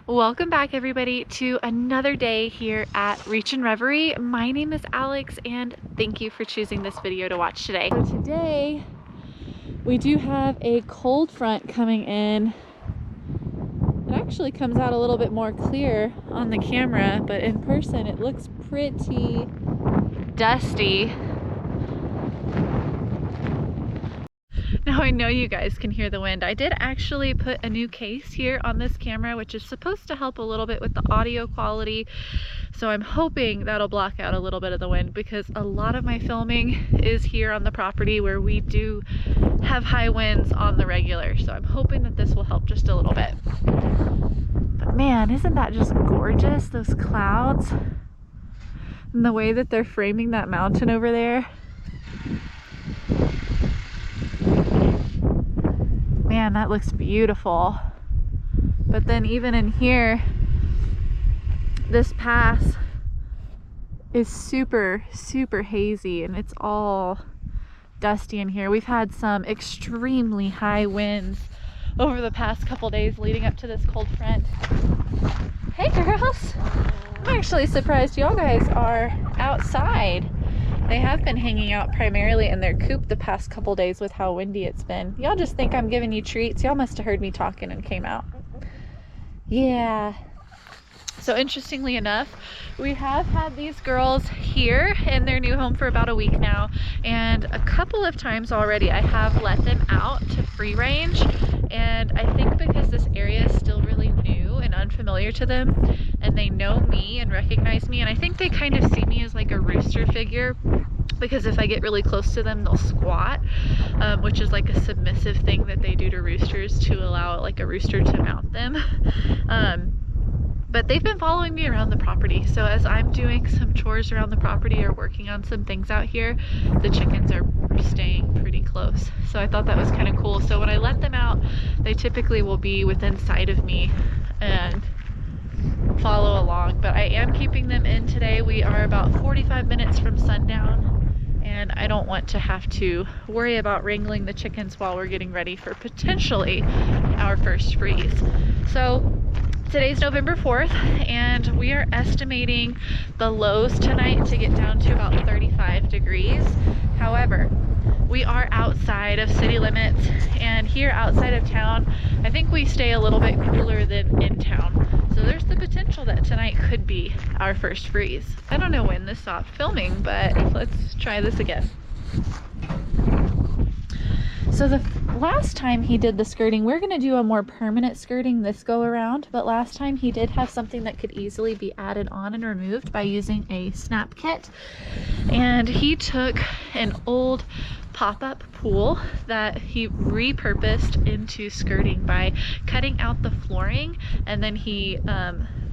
Welcome back everybody to another day here at Reachin Reverie. My name is Alex and thank you for choosing this video to watch today. So today we do have a cold front coming in. It actually comes out a little bit more clear on the camera, but in person it looks pretty dusty. Now I know you guys can hear the wind. I did actually put a new case here on this camera, which is supposed to help a little bit with the audio quality. So I'm hoping that'll block out a little bit of the wind, because a lot of my filming is here on the property where we do have high winds on the regular. So I'm hoping that this will help just a little bit. But man, isn't that just gorgeous? Those clouds and the way that they're framing that mountain over there. Man, that looks beautiful. But then even in here, this pass is super hazy and it's all dusty in here. We've had some extremely high winds over the past couple days leading up to this cold front. Hey girls! I'm actually surprised y'all guys are outside. They have been hanging out primarily in their coop the past couple days with how windy it's been. Y'all just think I'm giving you treats. Y'all must have heard me talking and came out. Yeah. So interestingly enough, we have had these girls here in their new home for about a week now, and a couple of times already I have let them out to free range, and I think because this area is still really new and unfamiliar to them, and they know me and recognize me, and I think they kind of see me as like a rooster figure, because if I get really close to them they'll squat, which is like a submissive thing that they do to roosters to allow like a rooster to mount them. But they've been following me around the property, so as I'm doing some chores around the property or working on some things out here, the chickens are staying pretty close. So I thought that was kind of cool. So when I let them out, they typically will be within sight of me and follow along, but I am keeping them in today. We are about 45 minutes from sundown, and I don't want to have to worry about wrangling the chickens while we're getting ready for potentially our first freeze. So today's November 4th, and we are estimating the lows tonight to get down to about 35 degrees. However, we are outside of city limits, and here outside of town, I think we stay a little bit cooler than in town. So there's the potential that tonight could be our first freeze. I don't know when this stopped filming, but let's try this again. So the last time he did the skirting, we're going to do a more permanent skirting this go around, but last time he did have something that could easily be added on and removed by using a snap kit. And he took an old pop-up pool that he repurposed into skirting by cutting out the flooring, and then he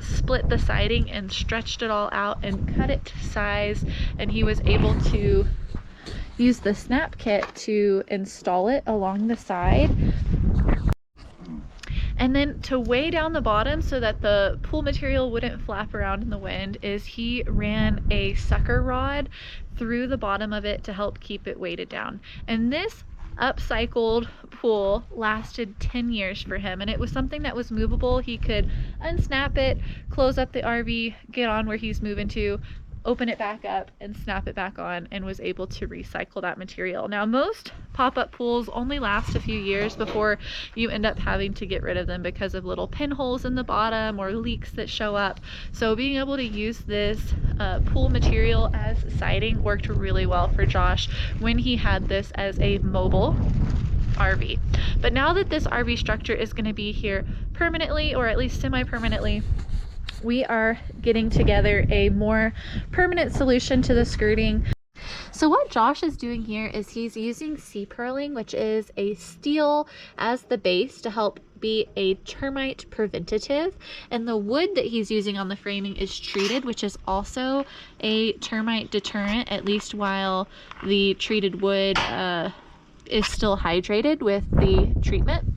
split the siding and stretched it all out and cut it to size, and he was able to use the snap kit to install it along the side. And then to weigh down the bottom so that the pool material wouldn't flap around in the wind is he ran a sucker rod through the bottom of it to help keep it weighted down. And this upcycled pool lasted 10 years for him, and it was something that was movable. He could unsnap it, close up the RV, get on where he's moving to, open it back up and snap it back on, and was able to recycle that material. Now most pop-up pools only last a few years before you end up having to get rid of them because of little pinholes in the bottom or leaks that show up. So being able to use this pool material as siding worked really well for Josh when he had this as a mobile RV. But now that this RV structure is going to be here permanently, or at least semi-permanently, we are getting together a more permanent solution to the skirting. So what Josh is doing here is he's using sea purling, which is a steel as the base to help be a termite preventative, and the wood that he's using on the framing is treated, which is also a termite deterrent, at least while the treated wood is still hydrated with the treatment.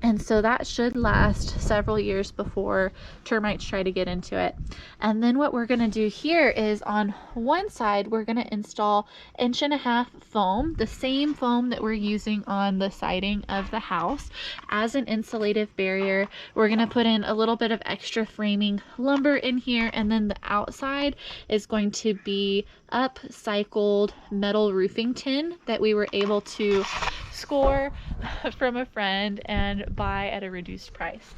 And so that should last several years before termites try to get into it. And then what we're going to do here is on one side, we're going to install 1.5 inch foam, the same foam that we're using on the siding of the house as an insulative barrier. We're going to put in a little bit of extra framing lumber in here, and then the outside is going to be upcycled metal roofing tin that we were able to score from a friend and buy at a reduced price.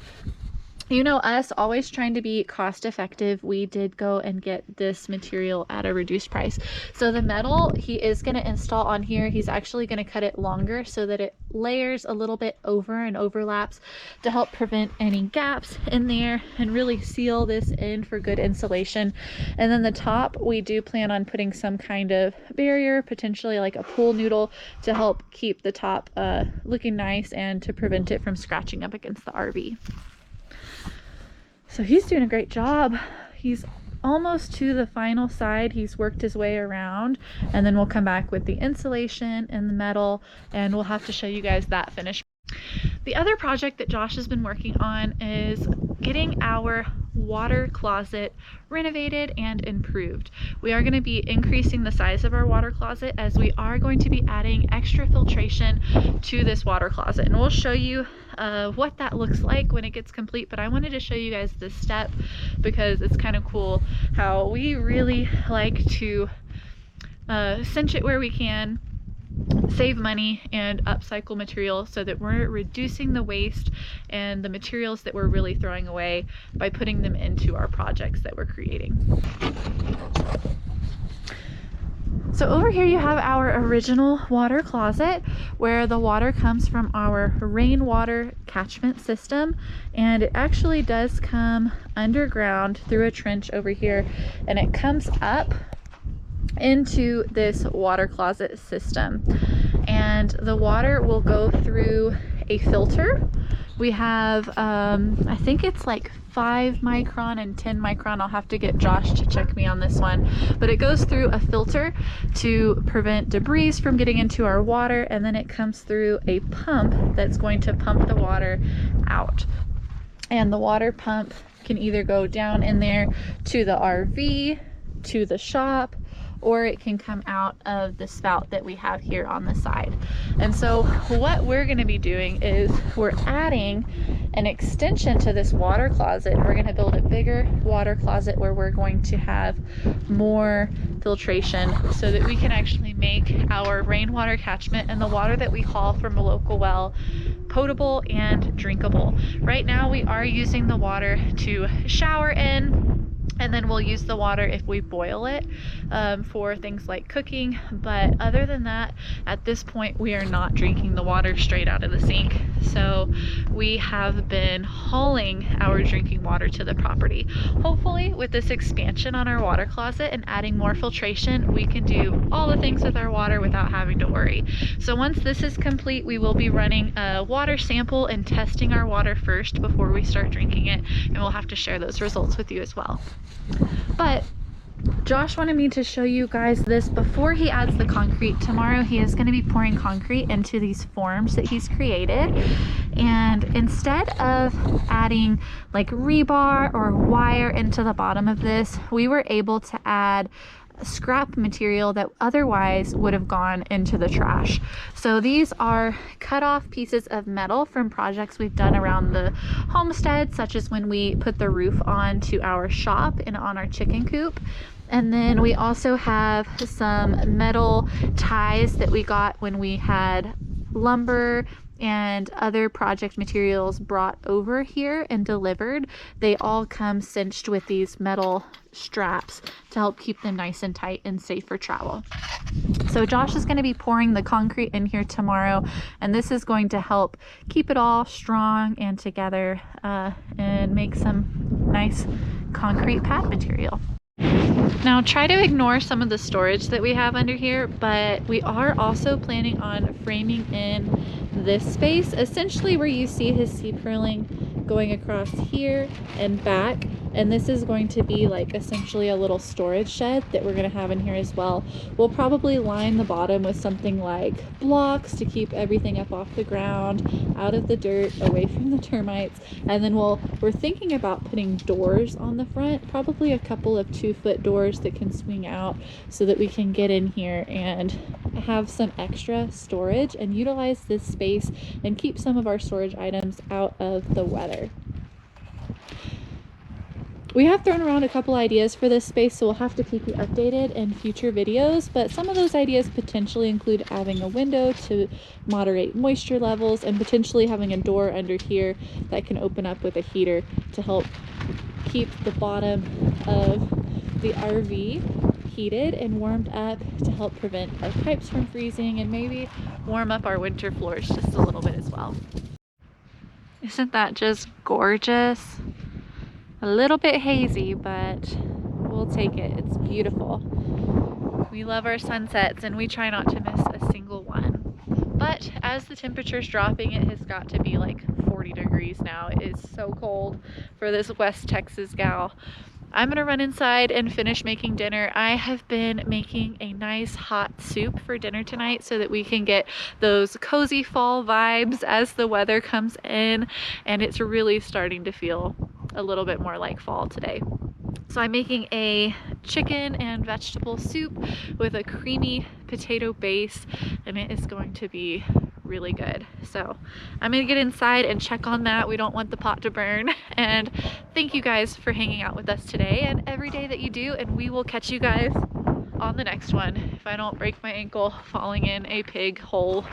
You know us, always trying to be cost effective, we did go and get this material at a reduced price. So the metal he is going to install on here, he's actually going to cut it longer so that it layers a little bit over and overlaps to help prevent any gaps in there and really seal this in for good insulation. And then the top, we do plan on putting some kind of barrier, potentially like a pool noodle, to help keep the top looking nice and to prevent it from scratching up against the RV. So he's doing a great job. He's almost to the final side. He's worked his way around, and then we'll come back with the insulation and the metal, and we'll have to show you guys that finish. The other project that Josh has been working on is getting our water closet renovated and improved. We are going to be increasing the size of our water closet, as we are going to be adding extra filtration to this water closet, and we'll show you what that looks like when it gets complete. But I wanted to show you guys this step because it's kind of cool how we really like to cinch it where we can, save money, and upcycle material so that we're reducing the waste and the materials that we're really throwing away by putting them into our projects that we're creating. So over here you have our original water closet where the water comes from our rainwater catchment system, and it actually does come underground through a trench over here, and it comes up into this water closet system, and the water will go through a filter. We have I think it's like 5 micron and 10 micron. I'll have to get Josh to check me on this one, but it goes through a filter to prevent debris from getting into our water, and then it comes through a pump that's going to pump the water out. And the water pump can either go down in there to the RV, to the shop, or it can come out of the spout that we have here on the side. And so what we're going to be doing is we're adding an extension to this water closet. We're going to build a bigger water closet where we're going to have more filtration so that we can actually make our rainwater catchment and the water that we haul from a local well potable and drinkable. Right now we are using the water to shower in, and then we'll use the water if we boil it for things like cooking. But other than that, at this point, we are not drinking the water straight out of the sink. So we have been hauling our drinking water to the property. Hopefully, with this expansion on our water closet and adding more filtration, we can do all the things with our water without having to worry. So once this is complete, we will be running a water sample and testing our water first before we start drinking it, and we'll have to share those results with you as well. But Josh wanted me to show you guys this before he adds the concrete. Tomorrow he is going to be pouring concrete into these forms that he's created, and instead of adding like rebar or wire into the bottom of this, we were able to add scrap material that otherwise would have gone into the trash. So these are cut off pieces of metal from projects we've done around the homestead, such as when we put the roof on to our shop and on our chicken coop. And then we also have some metal ties that we got when we had lumber and other project materials brought over here and delivered. They all come cinched with these metal straps to help keep them nice and tight and safe for travel. So Josh is going to be pouring the concrete in here tomorrow, and this is going to help keep it all strong and together and make some nice concrete pad material. Now try to ignore some of the storage that we have under here, but we are also planning on framing in this space, essentially where you see his seed purling going across here and back. And this is going to be like essentially a little storage shed that we're going to have in here as well. We'll probably line the bottom with something like blocks to keep everything up off the ground, out of the dirt, away from the termites. And then we're thinking about putting doors on the front, probably a couple of 2-foot doors that can swing out so that we can get in here and have some extra storage and utilize this space and keep some of our storage items out of the weather. We have thrown around a couple ideas for this space, so we'll have to keep you updated in future videos, but some of those ideas potentially include having a window to moderate moisture levels and potentially having a door under here that can open up with a heater to help keep the bottom of the RV heated and warmed up to help prevent our pipes from freezing and maybe warm up our winter floors just a little bit as well. Isn't that just gorgeous? A little bit hazy, but we'll take it. It's beautiful. We love our sunsets and we try not to miss a single one. But as the temperature's dropping, it has got to be like 40 degrees now. It is so cold for this West Texas gal. I'm gonna run inside and finish making dinner. I have been making a nice hot soup for dinner tonight so that we can get those cozy fall vibes as the weather comes in, and it's really starting to feel a little bit more like fall today. So I'm making a chicken and vegetable soup with a creamy potato base, and it is going to be really good. So I'm gonna get inside and check on that. We don't want the pot to burn. And thank you guys for hanging out with us today and every day that you do, and we will catch you guys on the next one if I don't break my ankle falling in a pig hole.